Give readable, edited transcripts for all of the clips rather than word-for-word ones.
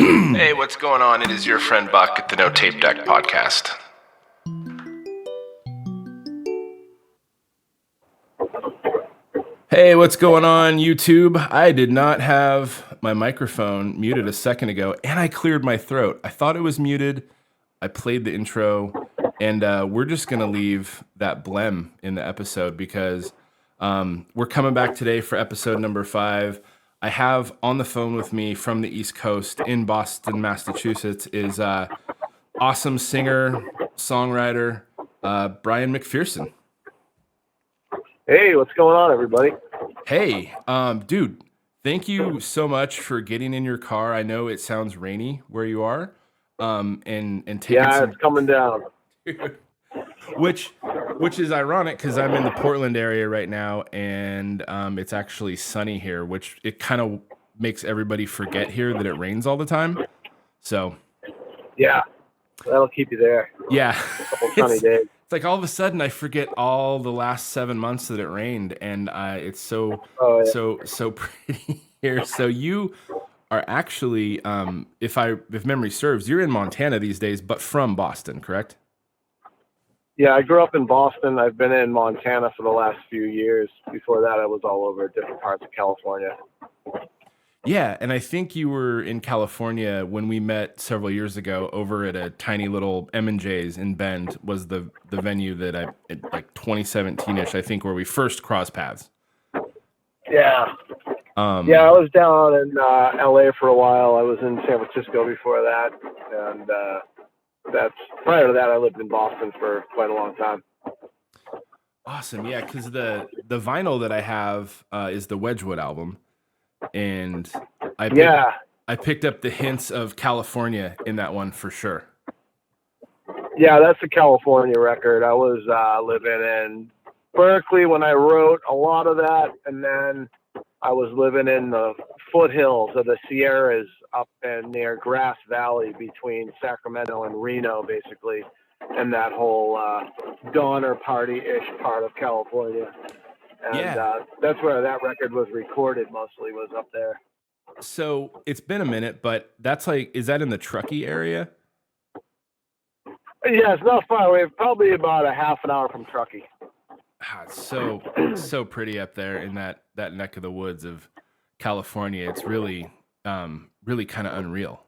Hey, what's going on? It is your friend Buck at the No Tape Deck podcast. Hey, what's going on, YouTube? I did not have my microphone muted a second ago, and I cleared my throat. I thought it was muted. I played the intro, and we're just going to leave that blem in the episode because we're coming back today for episode number 5. I have on the phone with me from the East Coast in Boston, Massachusetts, is awesome singer, songwriter, Bryan McPherson. Hey, what's going on, everybody? Hey, dude, thank you so much for getting in your car. I know it sounds rainy where you are, and taking it's coming down. which is ironic because I'm in the Portland area right now, and it's actually sunny here, which it kind of makes everybody forget here that it rains all the time. So, yeah, that'll keep you there. Yeah, a couple sunny days. It's like all of a sudden I forget all the last 7 months that it rained, and it's so pretty here. So you are actually, if memory serves, you're in Montana these days, but from Boston, correct? Yeah, I grew up in Boston. I've been in Montana for the last few years. Before that, I was all over different parts of California. Yeah, and I think you were in California when we met several years ago over at a tiny little M&J's in Bend was the venue that like 2017-ish, I think, where we first crossed paths. Yeah. I was down in LA for a while. I was in San Francisco before that, and prior to that, I lived in Boston for quite a long time. Awesome, yeah, because the vinyl that I have is the Wedgwood album. And I picked up the hints of California in that one for sure. Yeah, that's a California record. I was living in Berkeley when I wrote a lot of that, and then I was living in the foothills of the Sierras up in near Grass Valley between Sacramento and Reno, basically, and that whole Donner Party-ish part of California. And that's where that record was recorded mostly, was up there. So it's been a minute, but that's like, is that in the Truckee area? Yeah, it's not far away. Probably about a half an hour from Truckee. It's so pretty up there in that neck of the woods of California. It's really kind of unreal.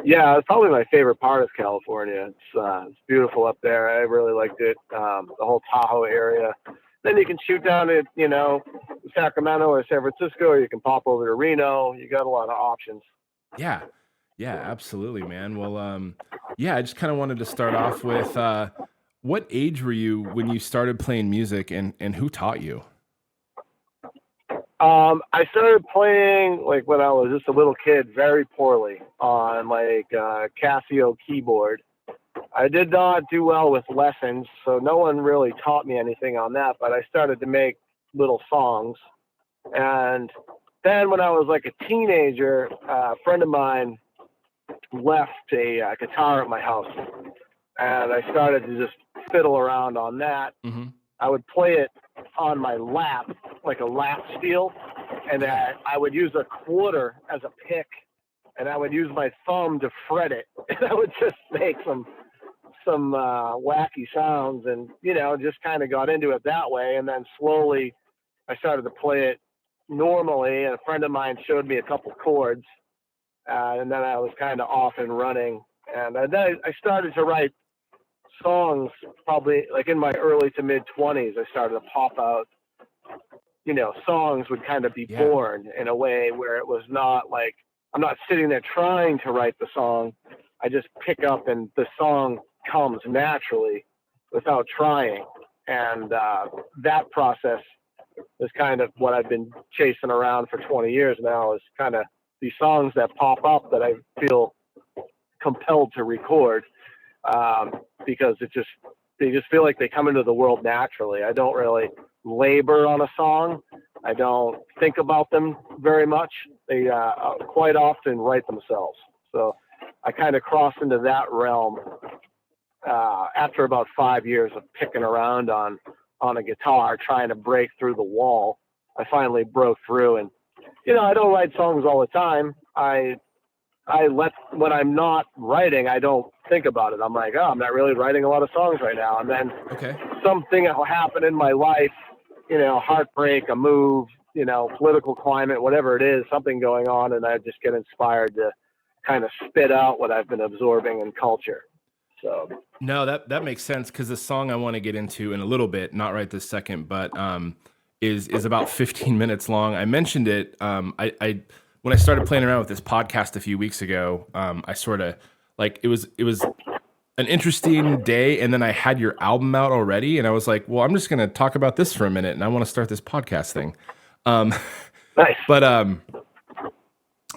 Yeah, it's probably my favorite part of California. It's beautiful up there. I really liked it. The whole Tahoe area. Then you can shoot down at, Sacramento or San Francisco, or you can pop over to Reno. You got a lot of options. Yeah, absolutely, man. Well, I just kind of wanted to start off with what age were you when you started playing music, and who taught you? I started playing like when I was just a little kid, very poorly on like Casio keyboard. I did not do well with lessons, so no one really taught me anything on that, but I started to make little songs. And then when I was like a teenager, a friend of mine left a guitar at my house, and I started to just fiddle around on that. Mm-hmm. I would play it on my lap, like a lap steel, and I would use a quarter as a pick, and I would use my thumb to fret it, and I would just make some wacky sounds, and just kind of got into it that way. And then slowly I started to play it normally, and a friend of mine showed me a couple chords, and then I was kind of off and running. And then I started to write songs probably like in my early to mid 20s. I started to pop out, songs would kind of be born in a way where it was not like I'm not sitting there trying to write the song. I just pick up and the song comes naturally without trying. And that process is kind of what I've been chasing around for 20 years now, is kind of these songs that pop up that I feel compelled to record because they just feel like they come into the world naturally. I don't really labor on a song. I don't think about them very much. They quite often write themselves. So I kind of crossed into that realm after about 5 years of picking around on a guitar, trying to break through the wall. I finally broke through, and I don't write songs all the time. I when I'm not writing, I don't think about it. I'm like, oh, I'm not really writing a lot of songs right now. And then something will happen in my life, heartbreak, a move, political climate, whatever it is, something going on. And I just get inspired to kind of spit out what I've been absorbing in culture. So no, that makes sense. Cause the song I want to get into in a little bit, not right this second, but, is about 15 minutes long. I mentioned it. When I started playing around with this podcast a few weeks ago, I sort of like, it was an interesting day. And then I had your album out already. And I was like, well, I'm just going to talk about this for a minute. And I want to start this podcast thing. Nice.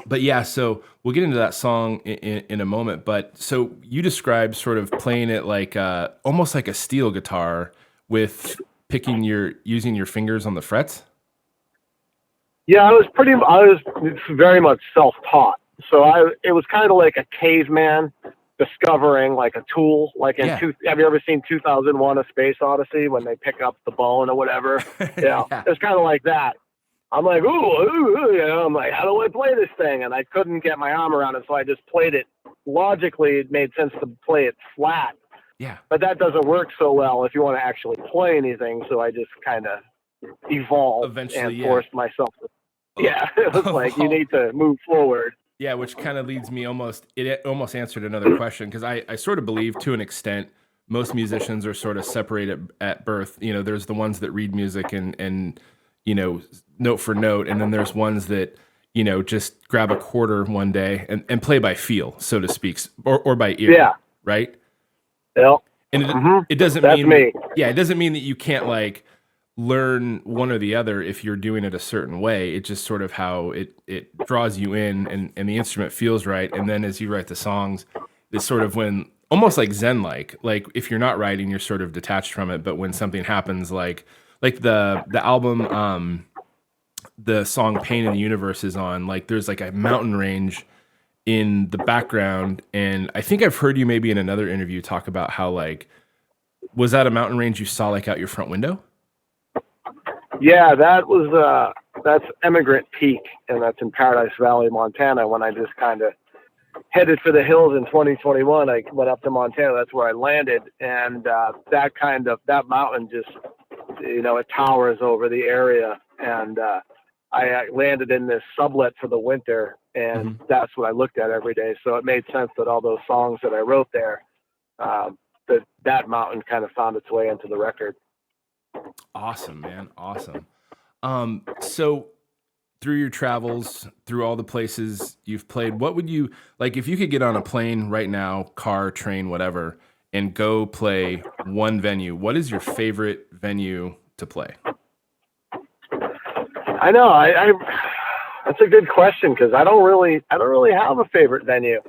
But yeah, so we'll get into that song in a moment. But so you described sort of playing it like, almost like a steel guitar with using your fingers on the frets. Yeah, I was very much self-taught. So it was kind of like a caveman discovering like a tool. Like have you ever seen 2001: A Space Odyssey when they pick up the bone or whatever? Yeah. It's kind of like that. I'm like, ooh, I'm like, how do I play this thing? And I couldn't get my arm around it, so I just played it. Logically, it made sense to play it flat. Yeah. But that doesn't work so well if you want to actually play anything. So I just kind of evolved and forced myself to. Yeah, it was like you need to move forward. Yeah, which kind of leads me it almost answered another question, because I sort of believe to an extent most musicians are sort of separated at birth. There's the ones that read music and note for note, and then there's ones that just grab a quarter one day and play by feel, so to speak, or by ear. Yeah. Right. Yeah. And it doesn't That's mean me. It doesn't mean that you can't like learn one or the other if you're doing it a certain way. It's just sort of how it draws you in, and the instrument feels right. And then as you write the songs, it's sort of when almost like Zen, like if you're not writing, you're sort of detached from it. But when something happens, like the album, the song Pain in the Universe is on, like there's like a mountain range in the background. And I think I've heard you maybe in another interview talk about how like, was that a mountain range you saw like out your front window? Yeah, that's Emigrant Peak, and that's in Paradise Valley, Montana. When I just kind of headed for the hills in 2021, I went up to Montana. That's where I landed, and that mountain just, it towers over the area. And I landed in this sublet for the winter, and that's what I looked at every day. So it made sense that all those songs that I wrote there, that mountain kind of found its way into the record. Awesome, man. Awesome. So through your travels, through all the places you've played, what would you like if you could get on a plane right now, car, train, whatever, and go play one venue? What is your favorite venue to play? I know. That's a good question, because I don't really have a favorite venue.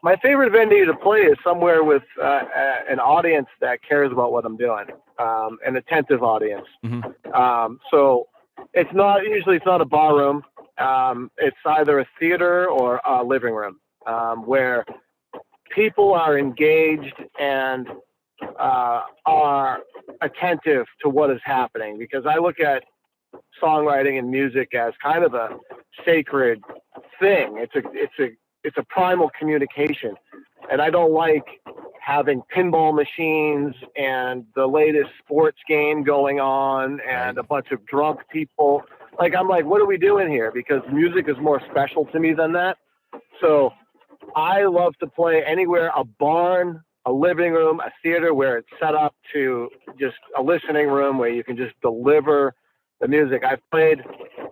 My favorite venue to play is somewhere with an audience that cares about what I'm doing, an attentive audience. So it's not a bar room. It's either a theater or a living room, where people are engaged and are attentive to what is happening. Because I look at songwriting and music as kind of a sacred thing. It's a primal communication, and I don't like having pinball machines and the latest sports game going on and a bunch of drunk people. I'm like, what are we doing here? Because music is more special to me than that. So I love to play anywhere, a barn, a living room, a theater, where it's set up to just a listening room where you can just deliver the music. I've played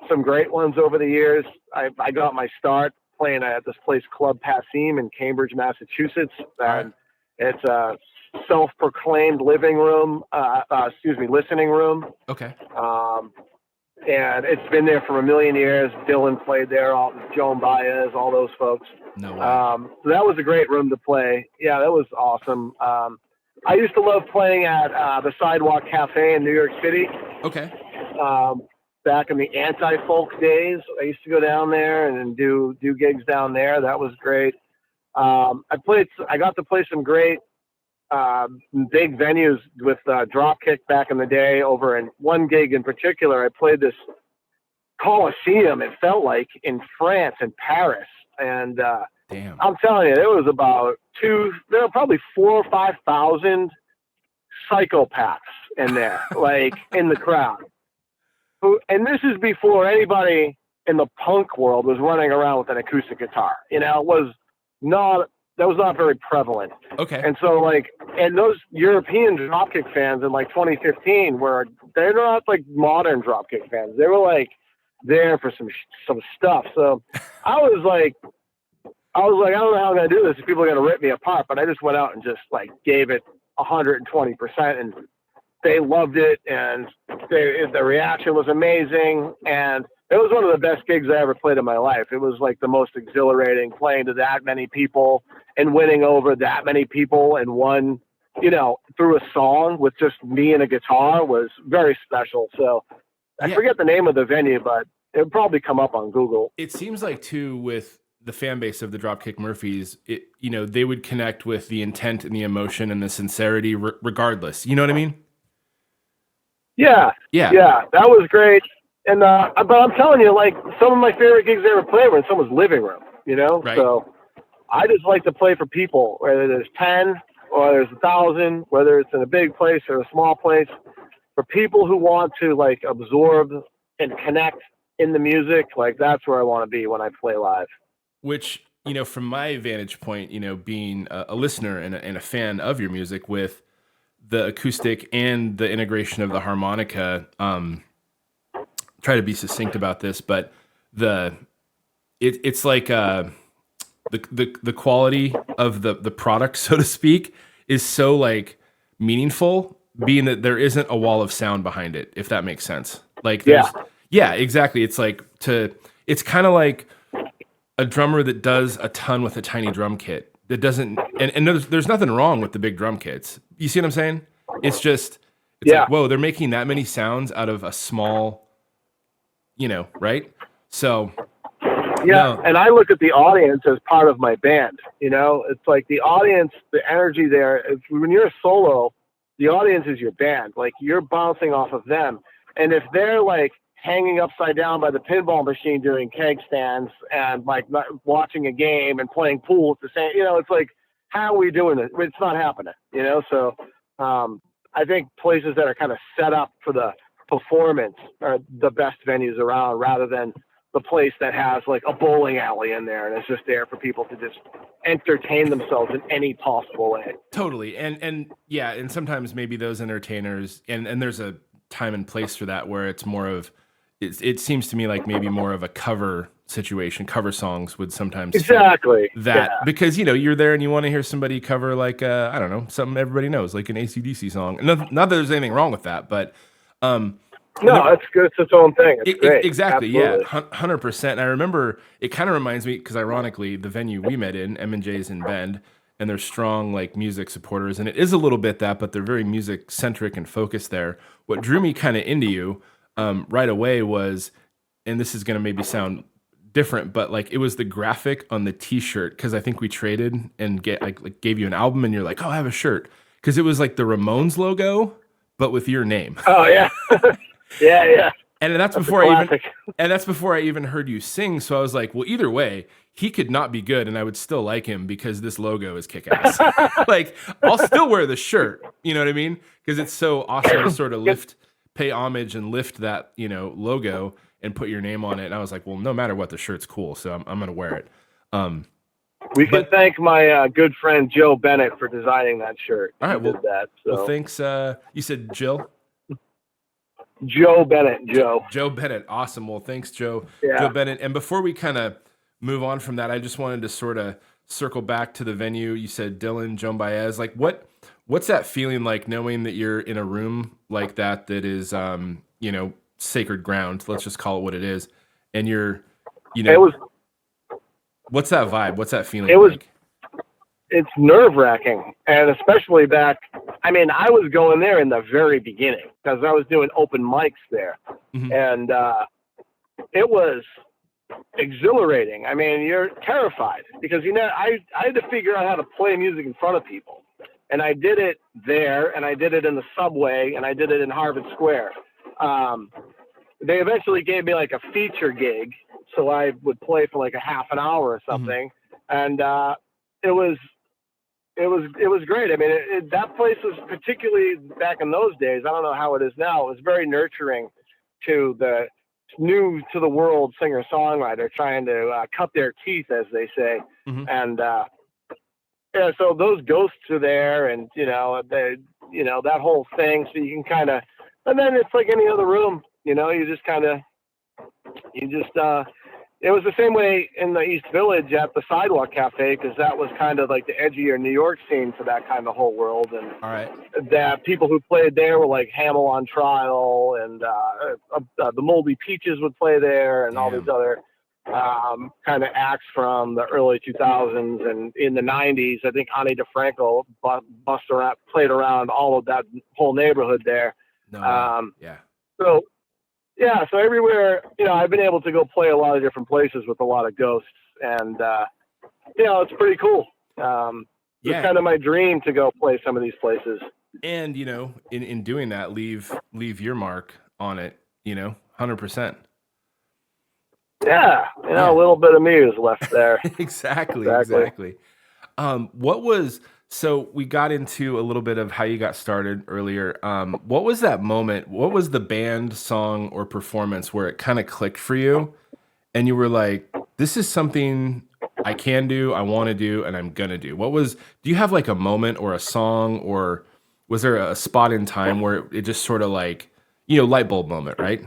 some great ones over the years. I got my start playing at this place, Club Passim in Cambridge, Massachusetts. And it's a self-proclaimed listening room. Okay. And it's been there for a million years. Dylan played there, Joan Baez, all those folks. No way. So that was a great room to play. Yeah, that was awesome. I used to love playing at the Sidewalk Cafe in New York City. Okay. Back in the anti-folk days, I used to go down there and do gigs down there. That was great. I got to play some great big venues with Dropkick back in the day. Over in one gig in particular, I played this Coliseum, it felt like, in France, in Paris. And Damn. I'm telling you, there was about there were probably 4,000 or 5,000 psychopaths in there, like in the crowd. And this is before anybody in the punk world was running around with an acoustic guitar. You know, that was not very prevalent. Okay. And so and those European Dropkick fans in like 2015 they're not like modern Dropkick fans. They were like there for some stuff. So I was like, I don't know how I'm going to do this. If people are going to rip me apart, but I just went out and just like gave it 120%, and they loved it, and the reaction was amazing, and it was one of the best gigs I ever played in my life. It was like the most exhilarating, playing to that many people and winning over that many people in one, through a song with just me and a guitar was very special. So I forget the name of the venue, but it would probably come up on Google. It seems like too with the fan base of the Dropkick Murphys, they would connect with the intent and the emotion and the sincerity regardless. You know what I mean? Yeah, that was great. And but I'm telling you, like, some of my favorite gigs I ever played were in someone's living room. Right. So I just like to play for people, whether there's 10 or there's 1,000, whether it's in a big place or a small place. For people who want to like absorb and connect in the music, like that's where I want to be when I play live. Which, from my vantage point, being a listener and a fan of your music with the acoustic and the integration of the harmonica, try to be succinct about this, but it's like the quality of the product, so to speak, is so like meaningful, being that there isn't a wall of sound behind it, if that makes sense. Like, yeah, exactly. It's like it's kind of like a drummer that does a ton with a tiny drum kit that doesn't, and there's nothing wrong with the big drum kits. You see what I'm saying? It's just, like, whoa, they're making that many sounds out of a small, right? So, and I look at the audience as part of my band. It's like the audience, the energy there. When you're a solo, the audience is your band. Like, you're bouncing off of them, and if they're like hanging upside down by the pinball machine doing keg stands and like not watching a game and playing pool at the same, it's like, how are we doing it? It's not happening, So I think places that are kind of set up for the performance are the best venues around, rather than the place that has like a bowling alley in there and it's just there for people to just entertain themselves in any possible way. Totally. And yeah, and sometimes maybe those entertainers, and there's a time and place for that, where it's more of, it seems to me like maybe more of a cover situation. Cover songs would sometimes exactly that, because you're there and you want to hear somebody cover like I don't know, something everybody knows, like an AC/DC song. Not that there's anything wrong with that, but no, it's good. It's its own thing. It's great. Exactly. Absolutely. Yeah, 100%. And I remember it kind of reminds me, because ironically, the venue we met in, M&J's in Bend, and they're strong like music supporters, and it is a little bit that, but they're very music centric and focused there. What drew me kind of into you right away was, and this is going to maybe sound different, but like it was the graphic on the T-shirt, because I think we traded and gave you an album, and you're like, oh, I have a shirt, because it was like the Ramones logo, but with your name. Oh yeah, yeah. And that's before I even heard you sing. So I was like, well, either way, he could not be good, and I would still like him because this logo is kick-ass. Like, I'll still wear the shirt. You know what I mean? Because it's so awesome to sort of pay homage and lift that, logo and put your name on it. And I was like, well, no matter what, the shirt's cool, so I'm going to wear it. We can thank my good friend Joe Bennett for designing that shirt. All right, well, thanks. You said Jill? Joe Bennett. Joe Bennett. Awesome. Well, thanks, Joe. Yeah. Joe Bennett. And before we kind of move on from that, I just wanted to sort of circle back to the venue. You said Dylan Joan Baez. Like, what's that feeling like, knowing that you're in a room like that is, sacred ground? Let's just call it what it is. And you're, what's that vibe? What's that feeling like? It's nerve-wracking, and especially back, I was going there in the very beginning because I was doing open mics there, and it was exhilarating. You're terrified because, I had to figure out how to play music in front of people, and I did it there, and I did it in the subway, and I did it in Harvard Square. They eventually gave me like a feature gig, So I would play for like a half an hour or something. And it was great. I mean, that place was, particularly back in those days, I don't know how it is now, it was very nurturing to the new to the world singer-songwriter trying to cut their teeth, as they say. And yeah, so those ghosts are there, and that whole thing. So you can kind of, and then it's like any other room, you just it was the same way in the East Village at the Sidewalk Cafe, because that was kind of like the edgier New York scene for that kind of whole world. And all right, that people who played there were like Hamel on Trial, and the Moldy Peaches would play there, and all these other kind of acts from the early 2000s. And in the 90s, I think Ani DeFranco played around all of that whole neighborhood there. So everywhere, I've been able to go play a lot of different places with a lot of ghosts, and it's pretty cool. It's kind of my dream to go play some of these places. And in doing that, leave your mark on it. 100%. Yeah, a little bit of me is left there. Exactly. So we got into a little bit of how you got started earlier. What was that moment? What was the band, song, or performance where it kind of clicked for you and you were like, this is something I can do, I want to do, and I'm going to do? Do you have like a moment or a song, or was there a spot in time where it just sort of like, light bulb moment, right?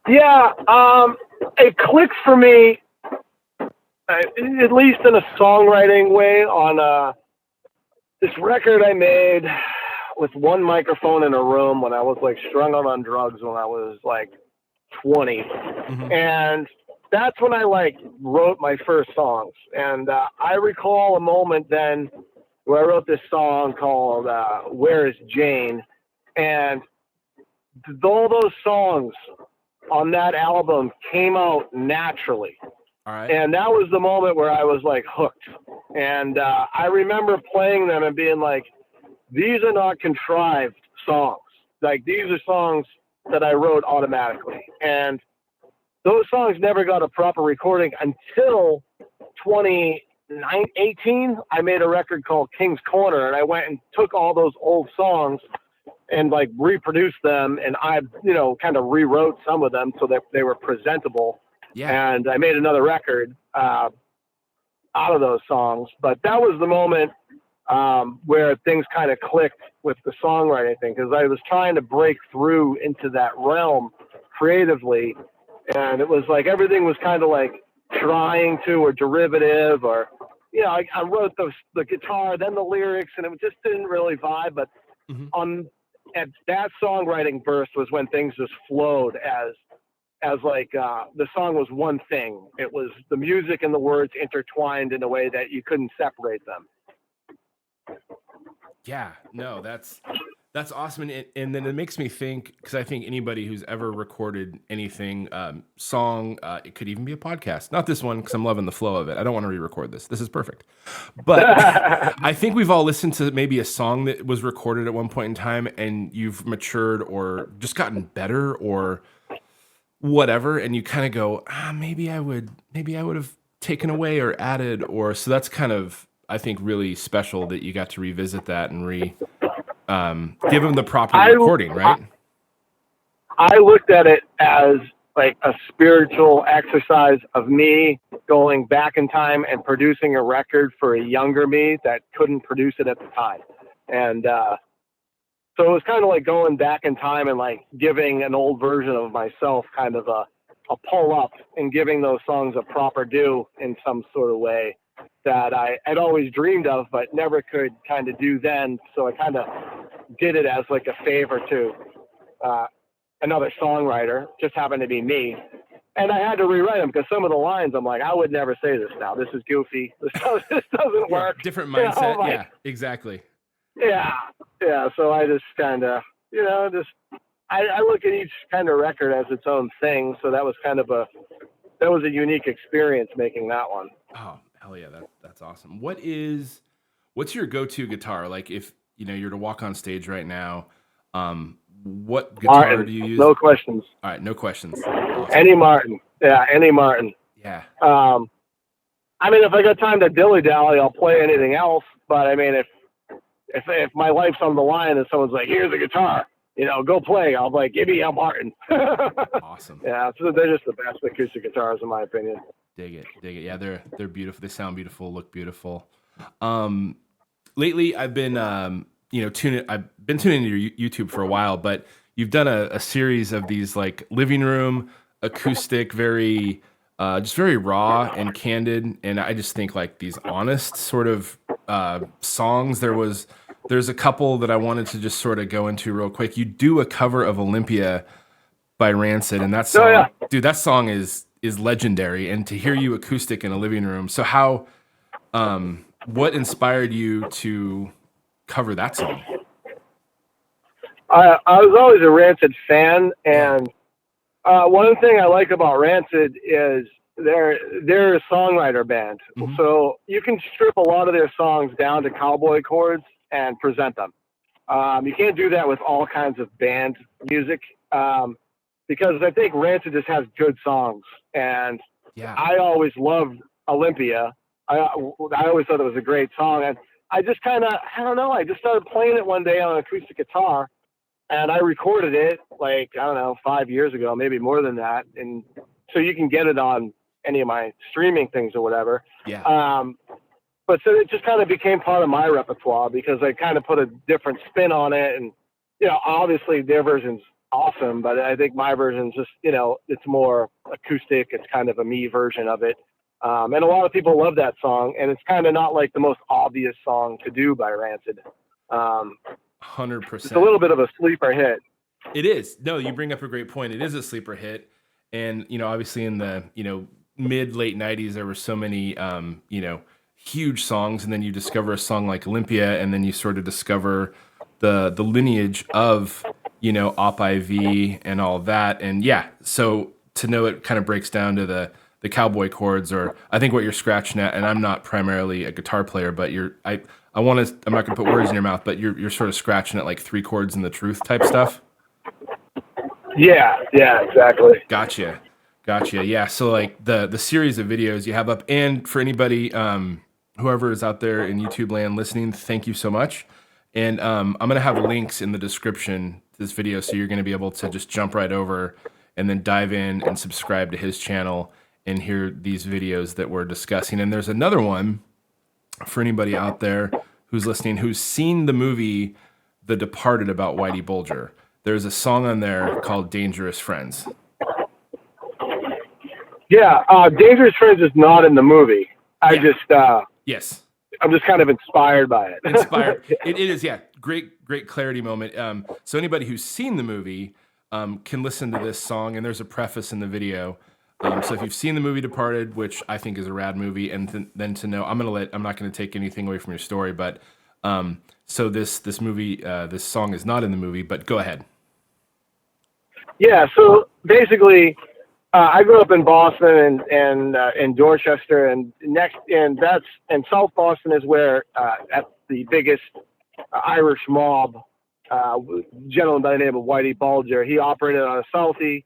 Yeah, it clicked for me, at least in a songwriting way, on this record I made with one microphone in a room when I was like strung out on drugs when I was like 20. And that's when I like wrote my first songs. And I recall a moment then where I wrote this song called Where is Jane? And all those songs on that album came out naturally. All right. And that was the moment where I was like hooked. And I remember playing them and being like, these are not contrived songs. Like, these are songs that I wrote automatically. And those songs never got a proper recording until 2018. I made a record called King's Corner, and I went and took all those old songs and like reproduced them. And I, kind of rewrote some of them so that they were presentable. Yeah. And I made another record out of those songs. But that was the moment where things kind of clicked with the songwriting thing, because I was trying to break through into that realm creatively. And it was like everything was kind of like trying to, or derivative, or, I wrote the guitar, then the lyrics, and it just didn't really vibe. But at that songwriting burst was when things just flowed as like the song was one thing. It was the music and the words intertwined in a way that you couldn't separate them. Yeah, no, that's awesome. And then it makes me think, because I think anybody who's ever recorded anything, song, it could even be a podcast. Not this one, because I'm loving the flow of it. I don't want to re-record this. This is perfect. But I think we've all listened to maybe a song that was recorded at one point in time, and you've matured or just gotten better or whatever, and you kind of go, maybe I would have taken away or added, or so that's kind of, I think, really special that you got to revisit that and give them the proper recording, right? I looked at it as like a spiritual exercise of me going back in time and producing a record for a younger me that couldn't produce it at the time. And so it was kind of like going back in time and like giving an old version of myself kind of a pull up and giving those songs a proper due in some sort of way that I had always dreamed of, but never could kind of do then. So I kind of did it as like a favor to another songwriter, just happened to be me. And I had to rewrite them because some of the lines, I'm like, I would never say this now. This is goofy. This doesn't work. Different mindset. Yeah, exactly. Yeah. So I just kind of, I look at each kind of record as its own thing. So that was kind of a unique experience making that one. Oh, hell yeah. That's awesome. What's your go-to guitar? Like if, you're to walk on stage right now, what guitar Martin, do you use? no questions. All right, no questions. Awesome. Any Martin. Yeah, any Martin. Yeah. I mean, if I got time to dilly-dally, I'll play anything else. But I mean, if my life's on the line and someone's like, here's a guitar, go play, I'll be like, give me a Martin. Awesome. Yeah, so they're just the best acoustic guitars in my opinion. Dig it. Yeah, they're beautiful. They sound beautiful, look beautiful. Lately I've been I've been tuning into your YouTube for a while, but you've done a series of these like living room acoustic, very just very raw and candid, and I just think like these honest sort of songs. There's a couple that I wanted to just sort of go into real quick. You do a cover of Olympia by Rancid, and that song, dude, that song is legendary. And to hear you acoustic in a living room, so how, what inspired you to cover that song? I was always a Rancid fan, and one thing I like about Rancid is they're a songwriter band. Mm-hmm. So you can strip a lot of their songs down to cowboy chords and present them. You can't do that with all kinds of band music, because I think Rancid just has good songs. And I always loved Olympia. I always thought it was a great song. And I just kind of, I don't know, I just started playing it one day on an acoustic guitar. And I recorded it, like, I don't know, 5 years ago, maybe more than that. And so you can get it on any of my streaming things or whatever. Yeah. But so it just kind of became part of my repertoire because I kind of put a different spin on it. And, obviously their version's awesome, but I think my version's just, it's more acoustic. It's kind of a me version of it. And a lot of people love that song. And it's kind of not like the most obvious song to do by Rancid. 100%. It's a little bit of a sleeper hit. It is. No, you bring up a great point. It is a sleeper hit. And, obviously in the, mid, late 90s, there were so many, huge songs. And then you discover a song like Olympia, and then you sort of discover the lineage of, Op IV and all that. And so to know it kind of breaks down to the cowboy chords, or I think what you're scratching at, and I'm not primarily a guitar player, but I'm not going to put words in your mouth, but you're sort of scratching at like 3 chords in the truth type stuff. Yeah, exactly. Gotcha. Yeah. So like the series of videos you have up, and for anybody, whoever is out there in YouTube land listening, thank you so much. And I'm going to have links in the description to this video, so you're going to be able to just jump right over and then dive in and subscribe to his channel and hear these videos that we're discussing. And there's another one for anybody out there who's listening, who's seen the movie The Departed about Whitey Bulger. There's a song on there called Dangerous Friends. Yeah, Dangerous Friends is not in the movie. Yes. I'm just kind of inspired by it. Inspired. It is, yeah. Great clarity moment. So anybody who's seen the movie can listen to this song, and there's a preface in the video. So if you've seen the movie Departed, which I think is a rad movie, and then to know, I'm not going to take anything away from your story, but so this movie, this song is not in the movie, but go ahead. Yeah. So basically, I grew up in Boston and in Dorchester, and South Boston is where at the biggest Irish mob, gentleman by the name of Whitey Bulger. He operated on a Southie.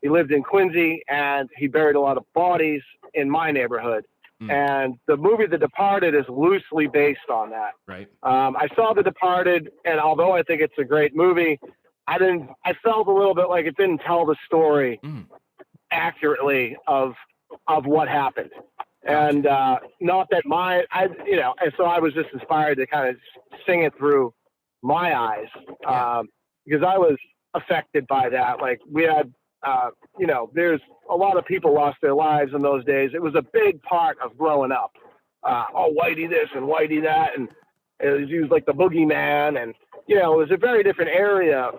He lived in Quincy, and he buried a lot of bodies in my neighborhood. And the movie The Departed is loosely based on that. Right. I saw The Departed, and although I think it's a great movie, I felt a little bit like it didn't tell the story accurately of what happened. And not that and so I was just inspired to kind of sing it through my eyes, because I was affected by that. Like we had, there's a lot of people lost their lives in those days. It was a big part of growing up. Whitey this and Whitey that, and it was used like the boogeyman, and it was a very different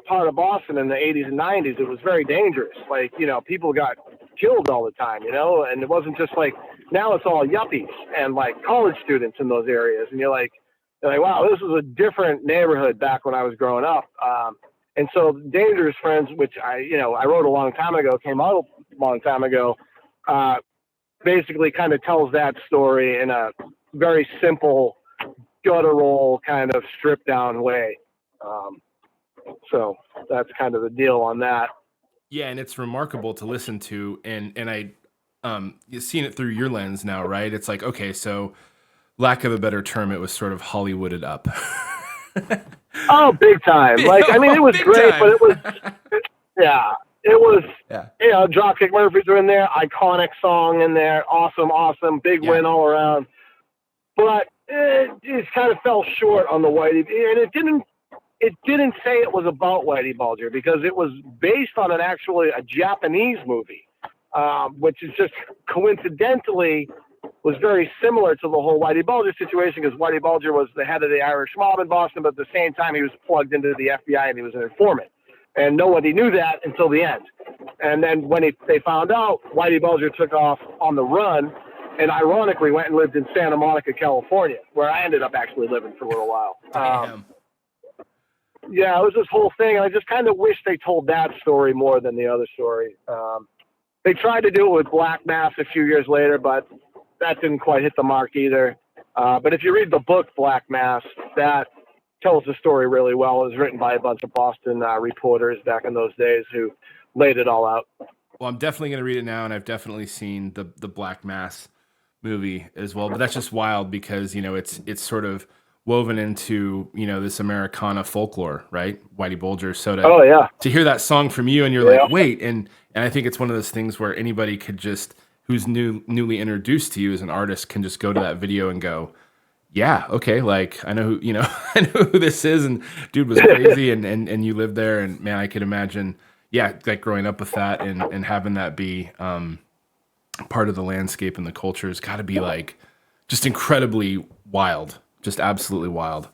part of Boston in the 80s and 90s. It was very dangerous. Like, people got killed all the time, and it wasn't just like, now it's all yuppies and like college students in those areas. And you're like, wow, this was a different neighborhood back when I was growing up. And so Dangerous Friends, which I wrote a long time ago, came out a long time ago, basically kind of tells that story in a very simple, guttural kind of stripped down way. So that's kind of the deal on that. Yeah, and it's remarkable to listen to, and I you've seen it through your lens now, right? It's like, okay, so lack of a better term, it was sort of Hollywooded up. Oh, big time. Like, I mean, it was great, time. but it was, yeah, it was, Yeah. you know, Dropkick Murphys are in there, iconic song in there, awesome, big win all around. But it just kind of fell short on the Whitey, and it didn't say it was about Whitey Bulger, because it was based on a Japanese movie, which is just coincidentally was very similar to the whole Whitey Bulger situation, because Whitey Bulger was the head of the Irish mob in Boston, but at the same time he was plugged into the FBI and he was an informant. And nobody knew that until the end. And then when they found out, Whitey Bulger took off on the run and ironically went and lived in Santa Monica, California, where I ended up actually living for a little while. Yeah, it was this whole thing. And I just kind of wish they told that story more than the other story. They tried to do it with Black Mass a few years later, but that didn't quite hit the mark either. But if you read the book Black Mass, that tells the story really well. It was written by a bunch of Boston reporters back in those days who laid it all out. Well, I'm definitely going to read it now, and I've definitely seen the Black Mass movie as well. But that's just wild because, you know, it's sort of woven into, you know, this Americana folklore, right? Whitey Bulger. So to hear that song from you and you're like, wait, and I think it's one of those things where anybody could just, who's newly introduced to you as an artist, can just go to that video and go, yeah, okay, like I know who, you know, I know who this is, and dude was crazy, and you lived there, and man, I could imagine, yeah, like growing up with that and having that be part of the landscape and the culture has got to be like just incredibly wild, just absolutely wild.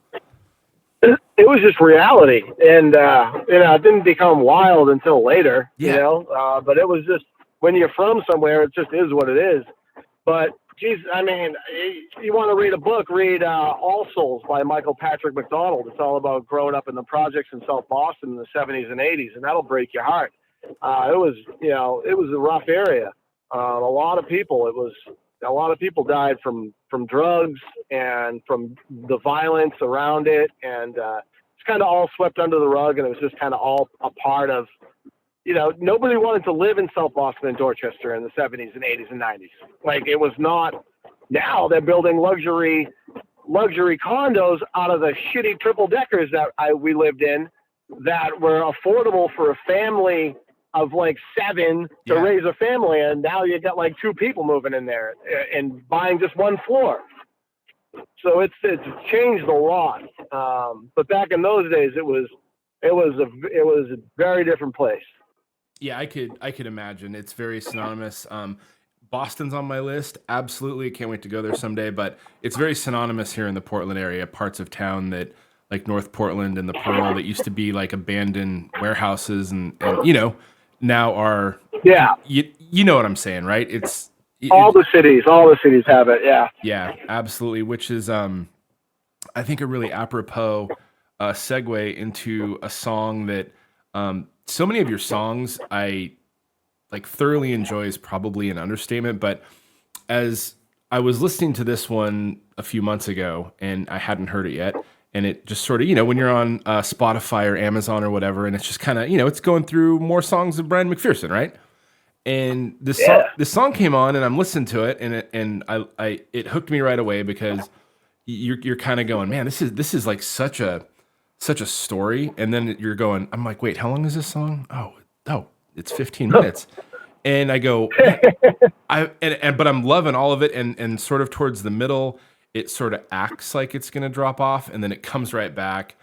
It was just reality, and you know, it didn't become wild until later, you know, but it was just, when you're from somewhere, it just is what it is. But, geez, I mean, you want to read a book, read All Souls by Michael Patrick McDonald. It's all about growing up in the projects in South Boston in the 70s and 80s, and that'll break your heart. It was, you know, it was a rough area. A lot of people died from drugs and from the violence around it, and it's kind of all swept under the rug, and it was just kind of all a part of, you know, nobody wanted to live in South Boston and Dorchester in the 70s and 80s and 90s. Like, it was not. Now they're building luxury condos out of the shitty triple deckers that we lived in that were affordable for a family of like 7 to raise a family. And now you got like 2 people moving in there and buying just 1 floor. So it's changed a lot. But back in those days, it was a very different place. Yeah, I could imagine. It's very synonymous. Boston's on my list. Absolutely. Can't wait to go there someday. But it's very synonymous here in the Portland area, parts of town that like North Portland and the Pearl that used to be like abandoned warehouses and you know, now are, you know what I'm saying, right? All the cities have it. Yeah. Yeah, absolutely. Which is, I think a really apropos segue into a song that, so many of your songs I like thoroughly enjoy is probably an understatement, but as I was listening to this one a few months ago and I hadn't heard it yet, and it just sort of, you know, when you're on Spotify or Amazon or whatever, and it's just kind of, you know, it's going through more songs of Bryan McPherson, right? And this song came on and I'm listening to it and it hooked me right away because you're kind of going, man, this is like such a story, and then you're going, I'm like, wait, how long is this song? Oh, it's 15 minutes. And I go, but I'm loving all of it, and sort of towards the middle, it sort of acts like it's gonna drop off, and then it comes right back.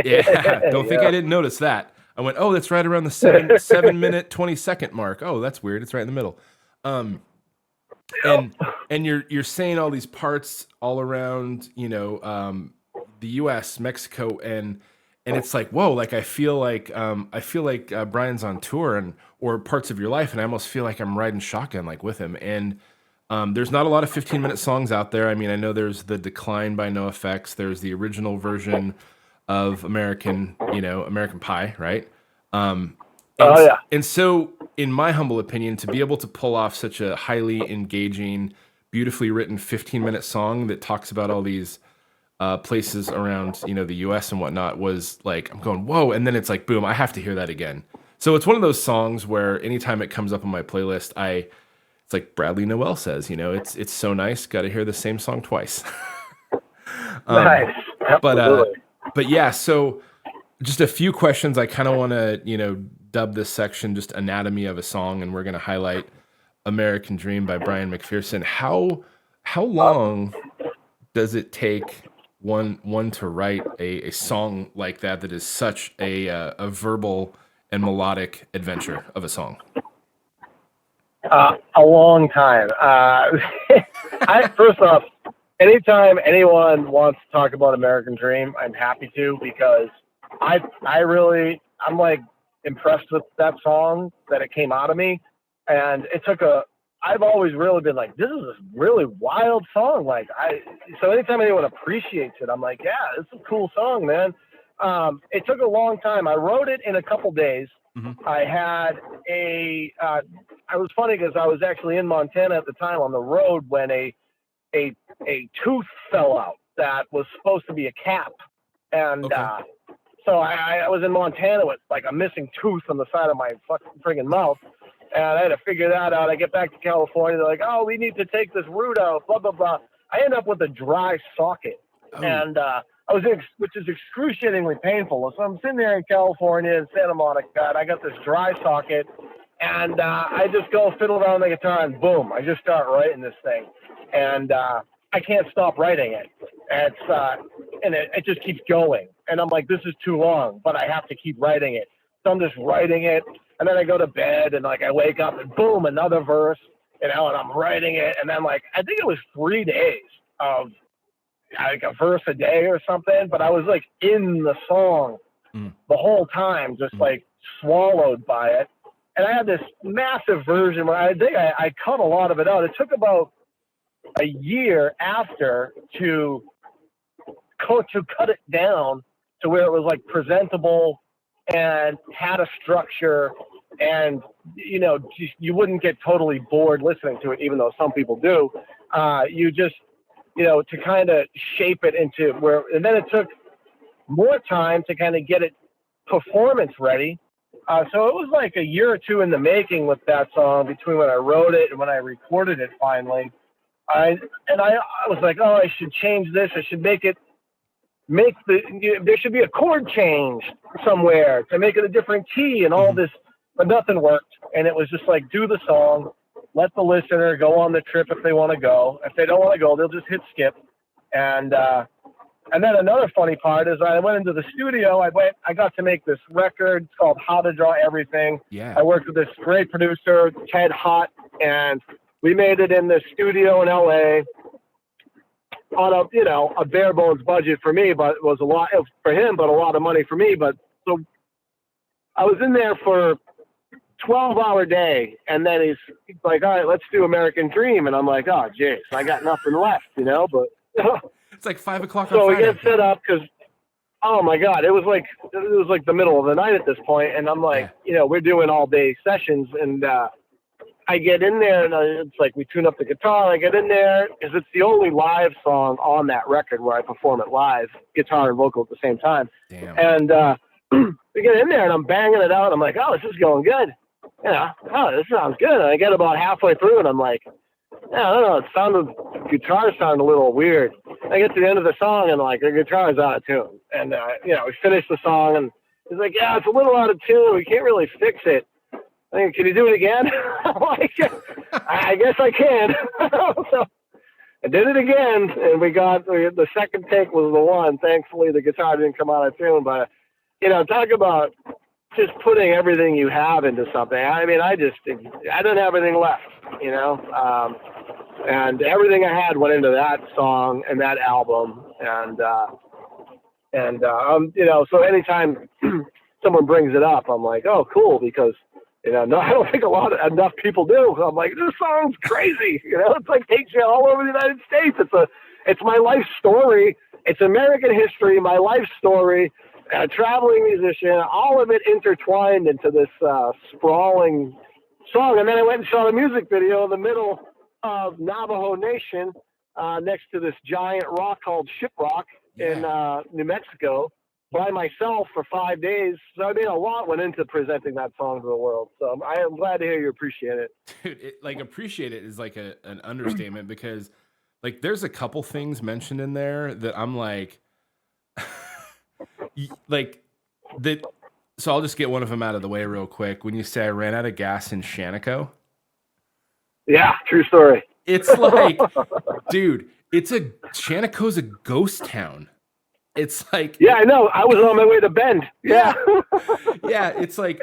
Yeah, don't think I didn't notice that. I went, oh, that's right around the 7 minute 20-second mark. Oh, that's weird. It's right in the middle. And you're saying all these parts all around, you know, the U.S., Mexico, and it's like, whoa, like I feel like Bryan's on tour or parts of your life, and I almost feel like I'm riding shotgun like with him. And there's not a lot of 15-minute songs out there. I mean, I know there's The Decline by NoFX. There's the original version of American Pie, right? And so, in my humble opinion, to be able to pull off such a highly engaging, beautifully written 15-minute song that talks about all these places around, the US and whatnot, was like, I'm going, whoa. And then it's like, boom, I have to hear that again. So it's one of those songs where anytime it comes up on my playlist, it's like Bradley Noel says, it's so nice. Got to hear the same song twice. Nice. But, Absolutely. but yeah, so just a few questions. I kind of want to, dub this section just anatomy of a song, and we're going to highlight American Dream by Bryan McPherson. How long does it take one to write a song like that is such a verbal and melodic adventure of a song? A long time. First off, anytime anyone wants to talk about American Dream, I'm happy to, because I'm like impressed with that song that it came out of me, and I've always really been like, this is a really wild song. So anytime anyone appreciates it, I'm like, yeah, it's a cool song, man. It took a long time. I wrote it in a couple days. Mm-hmm. I had I was funny because I was actually in Montana at the time on the road when a tooth fell out that was supposed to be a cap. And, Okay. so I was in Montana with like a missing tooth on the side of my fucking friggin' mouth. And I had to figure that out. I get back to California. They're like, oh, we need to take this root out, blah, blah, blah. I end up with a dry socket. Oh. And which is excruciatingly painful. So I'm sitting there in California in Santa Monica, and I got this dry socket. And I just go fiddle around the guitar, and boom, I just start writing this thing. And I can't stop writing it. And it just keeps going. And I'm like, this is too long, but I have to keep writing it. So I'm just writing it. And then I go to bed, and like I wake up, and boom, another verse, and I'm writing it. And then like, I think it was 3 days of like a verse a day or something, but I was like in the song the whole time, just like swallowed by it. And I had this massive version where I think I cut a lot of it out. It took about a year after to cut it down to where it was like presentable and had a structure, and you wouldn't get totally bored listening to it, even though some people do. You just to kind of shape it into where, and then it took more time to kind of get it performance ready. So it was like a year or two in the making with that song, between when I wrote it and when I recorded it finally. I was like, oh, I should change this. I should there should be a chord change somewhere to make it a different key and all this, but nothing worked. And it was just like, do the song, let the listener go on the trip if they want to go. If they don't want to go, they'll just hit skip. And then another funny part is I went into the studio. I got to make this record. It's called How to Draw Everything. Yeah. I worked with this great producer, Ted Hott, and we made it in the studio in LA on a bare bones budget for me, but it was a lot for him, but a lot of money for me. But so I was in there for 12-hour day, and then he's like, all right, let's do American Dream. And I'm like, oh, jeez, I got nothing left, but It's like 5 o'clock. So on we get set up because, oh my God, it was like the middle of the night at this point, and I'm like, we're doing all day sessions, and I get in there, and it's like we tune up the guitar. I get in there because it's the only live song on that record where I perform it live, guitar and vocal at the same time. Damn. And we get in there, and I'm banging it out. I'm like, oh, this is going good. This sounds good. And I get about halfway through, and I'm like, I don't know, guitar sounded a little weird. I get to the end of the song, and like the guitar's out of tune. And we finish the song, and he's like, yeah, it's a little out of tune. We can't really fix it. I mean, can you do it again? I'm like, I guess I can. So I did it again, and the second take was the one. Thankfully, the guitar didn't come out of tune, but talk about just putting everything you have into something. I mean, I didn't have anything left, and everything I had went into that song and that album. So anytime someone brings it up, I'm like, oh, cool, because no, I don't think enough people do. I'm like, this song's crazy. It's like takes you all over the United States. It's my life story. It's American history, my life story. A traveling musician, all of it intertwined into this sprawling song. And then I went and saw the music video in the middle of Navajo Nation next to this giant rock called Shiprock. in New Mexico by myself for 5 days. So I mean, a lot went into presenting that song to the world. So I am glad to hear you appreciate it. Dude, appreciate it is like an understatement, because like there's a couple things mentioned in there that I'm like, like that. So I'll just get one of them out of the way real quick. When you say I ran out of gas in Shaniko. Yeah, true story. It's like, dude, Shaniko's a ghost town. It's like, yeah, I know. I was on my way to Bend. Yeah. Yeah. It's like,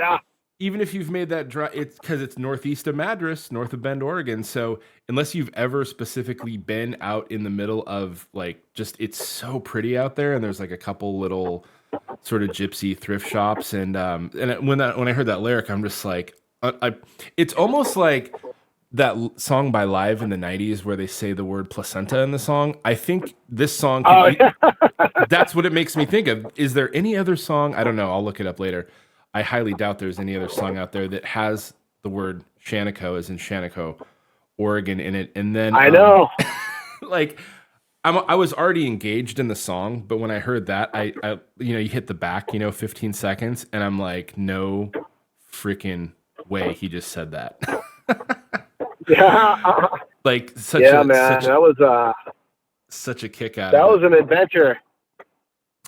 even if you've made that drive, it's because it's northeast of Madras, north of Bend, Oregon. So unless you've ever specifically been out in the middle of like, it's so pretty out there. And there's like a couple little sort of gypsy thrift shops. And when I heard that lyric, I'm just like, it's almost like that song by Live in the 90s where they say the word placenta in the song. I think this song, that's what it makes me think of. Is there any other song? I don't know. I'll look it up later. I highly doubt there's any other song out there that has the word Shaniko, as in Shaniko, Oregon, in it. And then I know, like I was already engaged in the song, but when I heard that, I you hit the back, 15 seconds, and I'm like, no freaking way, he just said that. Yeah. Like such that was such a kick out. That was an adventure.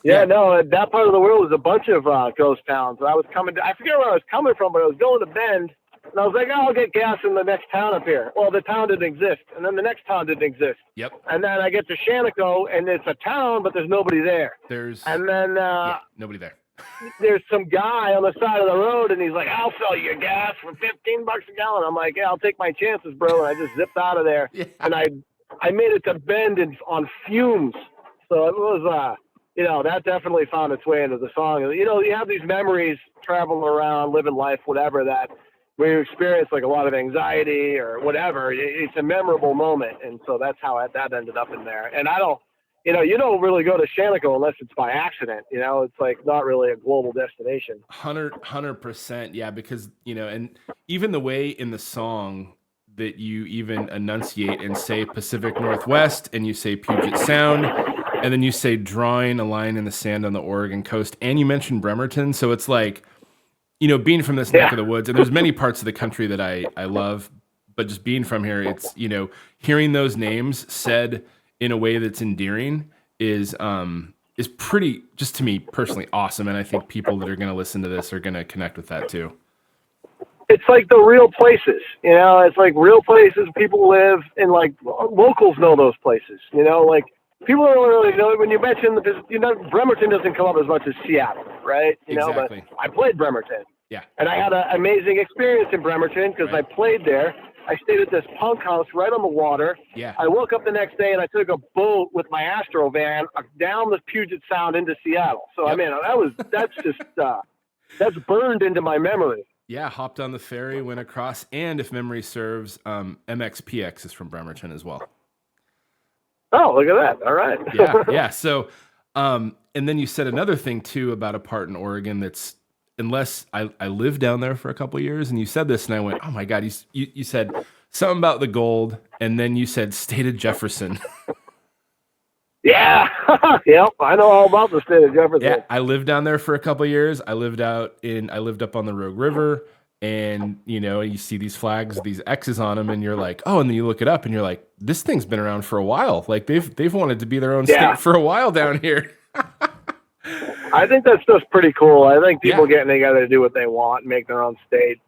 Yeah, no, that part of the world was a bunch of ghost towns. I forget where I was coming from, but I was going to Bend, and I was like, I'll get gas in the next town up here. Well, the town didn't exist, and then the next town didn't exist. Yep. And then I get to Shaniko, and it's a town, but there's nobody there. Nobody there. There's some guy on the side of the road, and he's like, I'll sell you gas for $15 a gallon. I'm like, yeah, I'll take my chances, bro. And I just zipped out of there. Yeah. And I made it to Bend on fumes. So it was, that definitely found its way into the song. You have these memories traveling around, living life, whatever, that when you experience like a lot of anxiety or whatever, it's a memorable moment. And so that's how that ended up in there. And you don't really go to Shaniko unless it's by accident. It's like not really a global destination. 100%. Yeah. Because, and even the way in the song that you even enunciate and say Pacific Northwest, and you say Puget Sound, and then you say drawing a line in the sand on the Oregon coast, and you mentioned Bremerton. So it's like, being from this neck of the woods, and there's many parts of the country that I love, but just being from here, it's, hearing those names said in a way that's endearing is pretty, just to me personally, awesome. And I think people that are going to listen to this are going to connect with that too. It's like the real places, it's like real places people live in, like locals know those places, like people don't really know. When you mention Bremerton doesn't come up as much as Seattle, right? Exactly. But I played Bremerton. Yeah. And I had an amazing experience in Bremerton because I played there. I stayed at this punk house right on the water. Yeah. I woke up the next day and I took a boat with my Astro van down the Puget Sound into Seattle. So, I mean, that's burned into my memory. Yeah. Hopped on the ferry, went across. And if memory serves, MXPX is from Bremerton as well. Oh, look at that. All right. Yeah. So, and then you said another thing too about a part in Oregon that's, unless I lived down there for a couple of years, and you said this, and I went, oh my God, you said something about the gold, and then you said state of Jefferson. Yeah. Yep. I know all about the state of Jefferson. Yeah. I lived down there for a couple of years. I lived up on the Rogue River, and you see these flags, these X's on them, and you're like, oh, and then you look it up and you're like, this thing's been around for a while. Like they've wanted to be their own state for a while down here. I think that's just pretty cool. I think people getting together to do what they want and make their own state,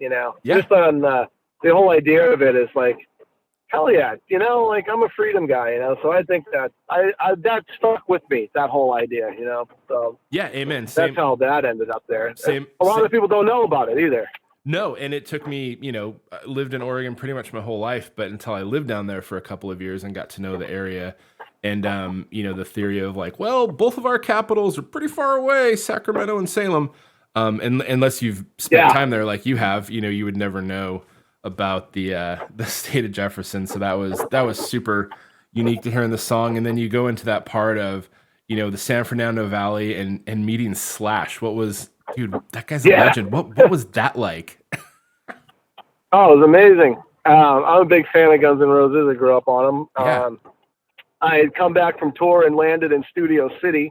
just on the whole idea of it is like, hell yeah, like I'm a freedom guy, so I think that that stuck with me, that whole idea, so yeah, amen. That's how that ended up there. A lot of people don't know about it either. No, and it took me, I lived in Oregon pretty much my whole life, but until I lived down there for a couple of years and got to know the area. And, the theory of like, well, both of our capitals are pretty far away, Sacramento and Salem. And unless you've spent time there like you have, you would never know about the state of Jefferson. So that was super unique to hear in the song. And then you go into that part of, the San Fernando Valley and meeting Slash. Dude, that guy's a legend. What was that like? Oh, it was amazing. I'm a big fan of Guns N' Roses. I grew up on them. I had come back from tour and landed in Studio City.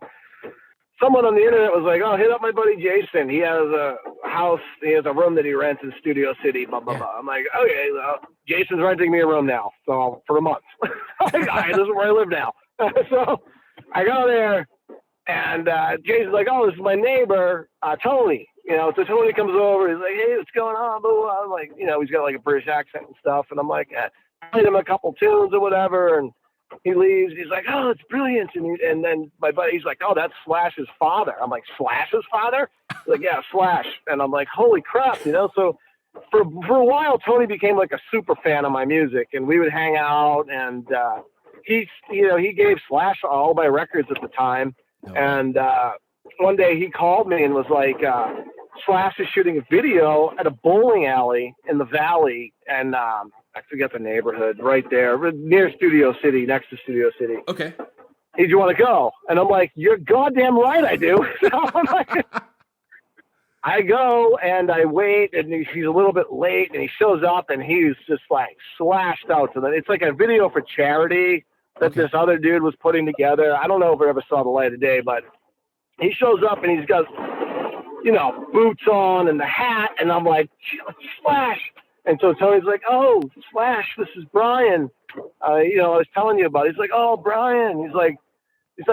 Someone on the internet was like, "Oh, hit up my buddy Jason. He has a house. He has a room that he rents in Studio City." Blah blah blah. I'm like, "Okay, well, Jason's renting me a room now, so for a month. Like, all right, this is where I live now." So I go there, and Jason's like, "Oh, this is my neighbor, Tony." So Tony comes over. He's like, "Hey, what's going on?" Blah, blah, blah. I'm like, he's got like a British accent and stuff, and I'm like, played him a couple tunes or whatever, and he leaves. He's like, "Oh, it's brilliant." And then my buddy, he's like, "Oh, that's Slash's father." I'm like, "Slash's father?" He's like, "Yeah, Slash." And I'm like, "Holy crap!" So for a while, Tony became like a super fan of my music, and we would hang out. And he gave Slash all my records at the time. And one day he called me and was like, "Slash is shooting a video at a bowling alley in the Valley," and I forget the neighborhood, right there, near Studio City, next to Studio City. Okay. Hey, do you want to go? And I'm like, "You're goddamn right I do." So I'm like, I go and I wait, and he's a little bit late, and he shows up, and he's just like slashed out to them. It's like a video for charity that this other dude was putting together. I don't know if it ever saw the light of day, but he shows up and he's got, boots on and the hat, and I'm like, "Slash." And so Tony's like, "Oh, Slash, this is Bryan. I was telling you about it." He's like, "Oh, Bryan." He's like,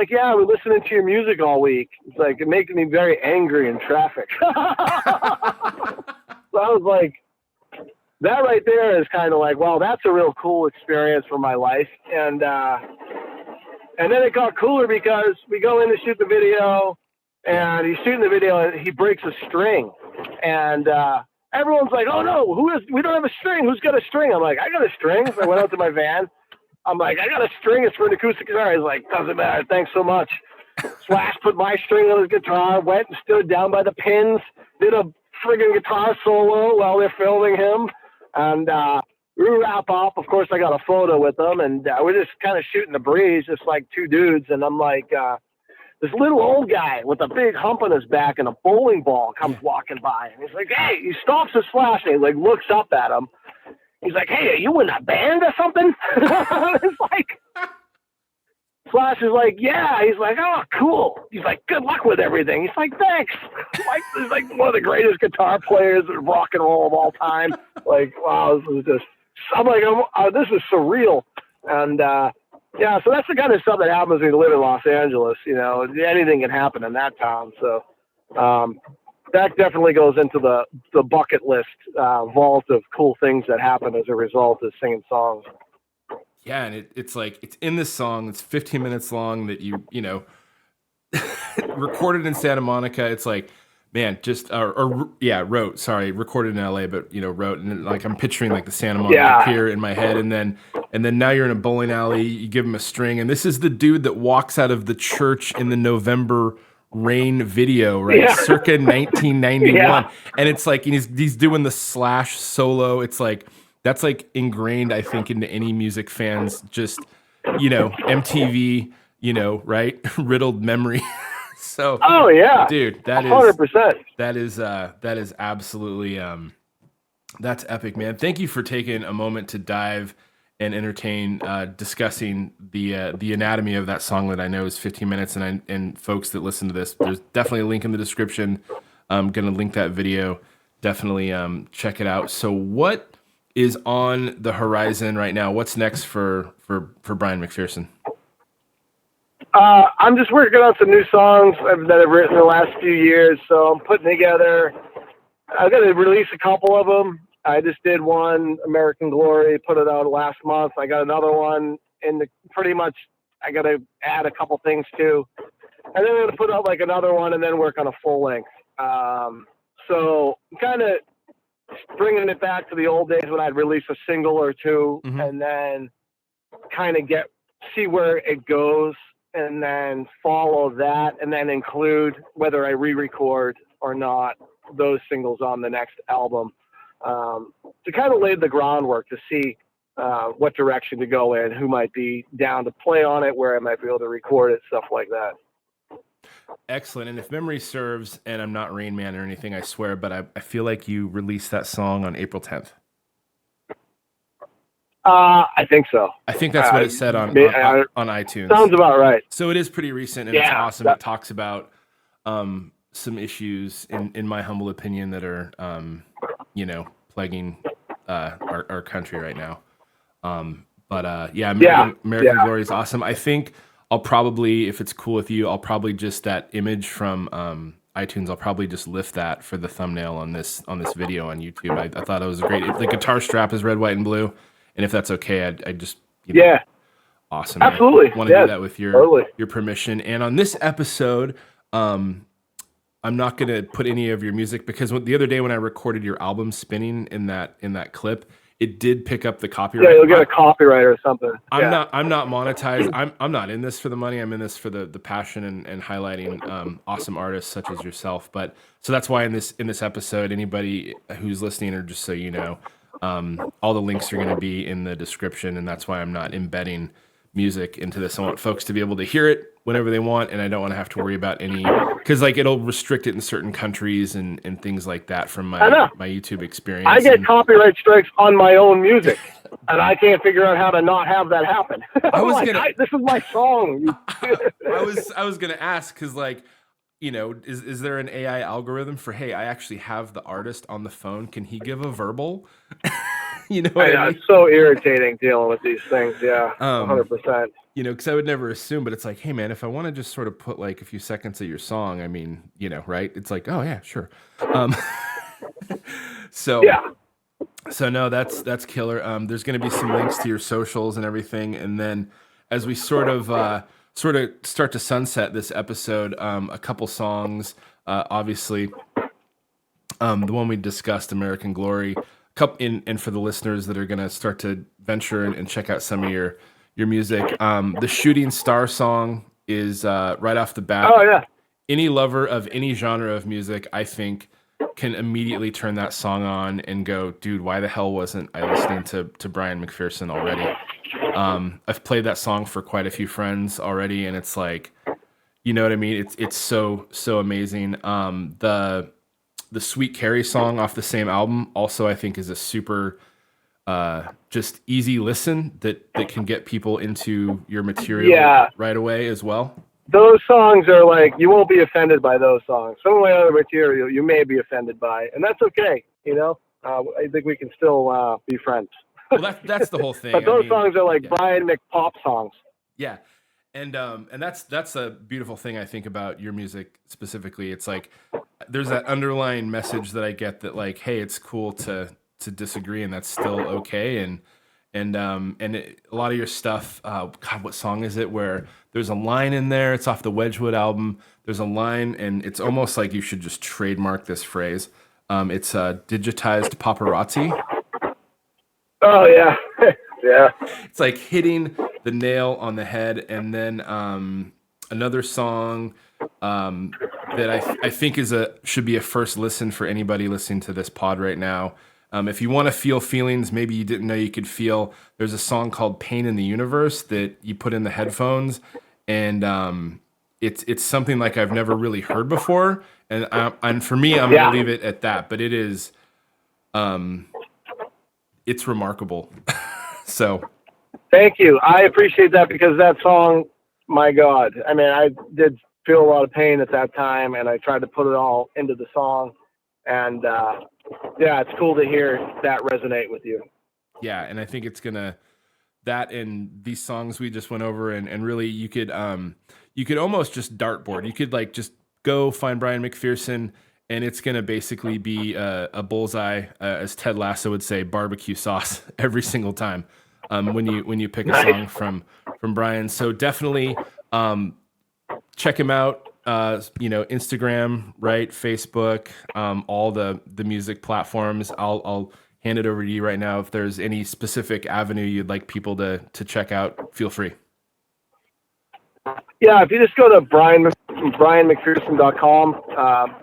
"Yeah, we're listening to your music all week." It's like, it making me very angry in traffic. So I was like, that right there is kind of like, well, that's a real cool experience for my life. And then it got cooler because we go in to shoot the video, and he's shooting the video, and he breaks a string. And everyone's like, "Oh no, we don't have a string. Who's got a string?" I'm like, "I got a string." So I went out to my van. I'm like, "I got a string. It's for an acoustic guitar." He's like, "Doesn't matter. Thanks so much." Slash put my string on his guitar, went and stood down by the pins, did a friggin' guitar solo while they're filming him. And we wrap up. Of course, I got a photo with them, and we're just kind of shooting the breeze, just like two dudes. And I'm like, this little old guy with a big hump on his back and a bowling ball comes walking by, and he's like, "Hey," he stops his Slash, and he like looks up at him. He's like, "Hey, are you in a band or something?" It's like, Slash is like, "Yeah." He's like, "Oh, cool." He's like, "Good luck with everything." He's like, "Thanks." He's like one of the greatest guitar players in rock and roll of all time. Like, wow, this is just, I'm like, this is surreal. And, so that's the kind of stuff that happens when you live in Los Angeles. Anything can happen in that town. So that definitely goes into the bucket list vault of cool things that happen as a result of singing songs. Yeah, and it's like, it's in this song. It's 15 minutes long that you recorded in Santa Monica. It's like, man, recorded in LA, but wrote, and like I'm picturing like the Santa Monica Pier in my head, and then now you're in a bowling alley. You give him a string, and this is the dude that walks out of the church in the November Rain video, right? Yeah. Circa 1991, and it's like, and he's doing the Slash solo. It's like, that's like ingrained, I think, into any music fans, just MTV, right, riddled memory. So, oh yeah, dude, that is 100%. That is absolutely that's epic, man. Thank you for taking a moment to dive and entertain, discussing the anatomy of that song that I know is 15 minutes. And folks that listen to this, there's definitely a link in the description. I'm gonna link that video. Definitely check it out. So, what is on the horizon right now? What's next for Bryan McPherson? I'm just working on some new songs that I've written the last few years. So I'm putting together, I'm going to release a couple of them. I just did one, American Glory, put it out last month. I got another one I got to add a couple things too. And then I'm going to put out like another one and then work on a full length. So kind of bringing it back to the old days when I'd release a single or two, and then kind of see where it goes, and then follow that, and then include, whether I re-record or not, those singles on the next album, to kind of lay the groundwork to see what direction to go in, who might be down to play on it, where I might be able to record it, stuff like that. Excellent. And if memory serves, and I'm not Rain Man or anything, I swear, but I feel like you released that song on April 10th. I think so. I think that's what it said on iTunes. Sounds about right. So it is pretty recent, and it's awesome. It talks about some issues, in my humble opinion, that are plaguing our country right now. American Glory is awesome. I think I'll probably, if it's cool with you, I'll probably just that image from iTunes. I'll probably just lift that for the thumbnail on this video on YouTube. I thought it was great. The guitar strap is red, white, and blue, and if that's okay, I just awesome. Absolutely. I want to do that with your permission. And on this episode, I'm not going to put any of your music, because the other day when I recorded your album spinning in that clip, it did pick up the copyright. Yeah, you'll get a copyright or something. I'm not monetized. I'm not in this for the money. I'm in this for the passion and highlighting awesome artists such as yourself. But so that's why in this episode, anybody who's listening, or just so you know, all the links are going to be in the description, and that's why I'm not embedding music into this. I want folks to be able to hear it whenever they want, and I don't want to have to worry about any, because it'll restrict it in certain countries and things like that from my YouTube experience. I get copyright strikes on my own music, and I can't figure out how to not have that happen. This is my song. I was gonna ask, because is there an AI algorithm for, hey, I actually have the artist on the phone, can he give a verbal? You know what I mean? It's so irritating dealing with these things. Yeah, 100%. Because I would never assume, but it's like, hey man, if I want to just sort of put a few seconds of your song, I mean, right? It's like, oh yeah, sure. So no, that's killer. There's going to be some links to your socials and everything, and then as we sort of start to sunset this episode, a couple songs, obviously, the one we discussed, American Glory. And for the listeners that are going to start to venture and check out some of your music, the Shooting Star song is right off the bat. Oh yeah. Any lover of any genre of music, I think, can immediately turn that song on and go, dude, why the hell wasn't I listening to Bryan McPherson already? I've played that song for quite a few friends already, and it's like, you know what I mean? It's so amazing. The Sweet Carrie song off the same album also, I think, is a super just easy listen that can get people into your material right away as well. Those songs are like, you won't be offended by those songs. Some of my other material you may be offended by, and that's okay. I think we can still be friends. Well, that's the whole thing. But those songs are like Bryan McPop songs. Yeah. And that's a beautiful thing, I think, about your music specifically. It's like there's that underlying message that I get that, like, hey, it's cool to disagree, and that's still okay. And a lot of your stuff, God, what song is it where there's a line in there? It's off the Wedgwood album. There's a line, and it's almost like you should just trademark this phrase. It's digitized paparazzi. Oh yeah. Yeah. It's like hitting the nail on the head. And then another song that I think should be a first listen for anybody listening to this pod right now. If you want to feel feelings maybe you didn't know you could feel, there's a song called Pain in the Universe that you put in the headphones, and it's something like I've never really heard before, and for me, I'm gonna leave it at that. But it is it's remarkable. So thank you. I appreciate that, because that song, my God, I mean, I did feel a lot of pain at that time, and I tried to put it all into the song, and it's cool to hear that resonate with you. Yeah, and I think it's gonna, that and these songs we just went over, and really you could almost just dartboard. You could just go find Bryan McPherson, and it's gonna basically be a bullseye, as Ted Lasso would say, barbecue sauce every single time when you pick a song from Bryan. So definitely check him out. Instagram, right? Facebook, all the music platforms. I'll hand it over to you right now. If there's any specific avenue you'd like people to check out, feel free. Yeah, if you just go to bryanmcpherson.com,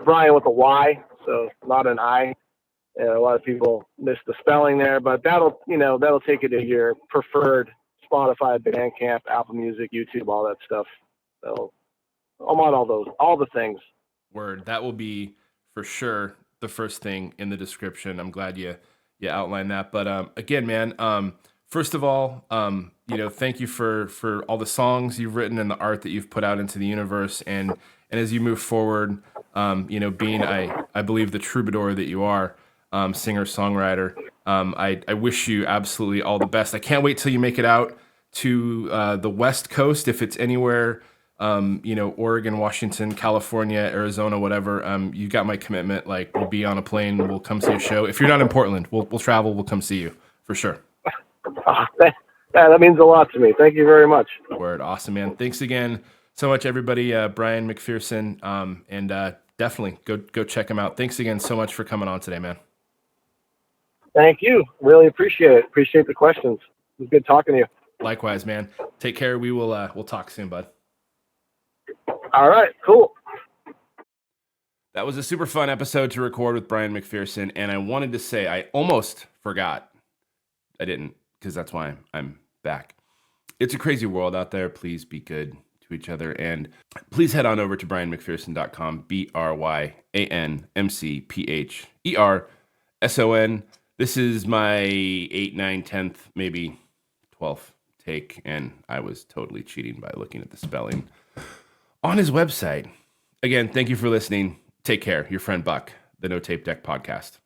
Bryan with a Y, so not an I. A lot of people miss the spelling there, but that'll take you to your preferred Spotify, Bandcamp, Apple Music, YouTube, all that stuff. So I'm on all the things. Word. That will be for sure the first thing in the description. I'm glad you outlined that. But again, man, First of all, thank you for all the songs you've written and the art that you've put out into the universe. And as you move forward, being, I believe, the troubadour that you are, singer, songwriter, I wish you absolutely all the best. I can't wait till you make it out to the West Coast. If it's anywhere, Oregon, Washington, California, Arizona, whatever, you got my commitment. Like, we'll be on a plane, we'll come see a show. If you're not in Portland, we'll travel, we'll come see you for sure. Oh, that means a lot to me. Thank you very much. Word. Awesome, man. Thanks again so much, everybody. Bryan McPherson, and definitely go check him out. Thanks again so much for coming on today, man. Thank you. Really appreciate it. Appreciate the questions. It was good talking to you. Likewise, man. Take care. We'll talk soon, bud. All right, cool. That was a super fun episode to record with Bryan McPherson, and I wanted to say I almost forgot. I didn't, because that's why I'm back. It's a crazy world out there. Please be good to each other, and please head on over to bryanmcpherson.com, BRYANMCPHERSON. This is my 8th, 9th, 10th, maybe 12th take, and I was totally cheating by looking at the spelling on his website. Again, thank you for listening. Take care. Your friend Buck, the No Tape Deck Podcast.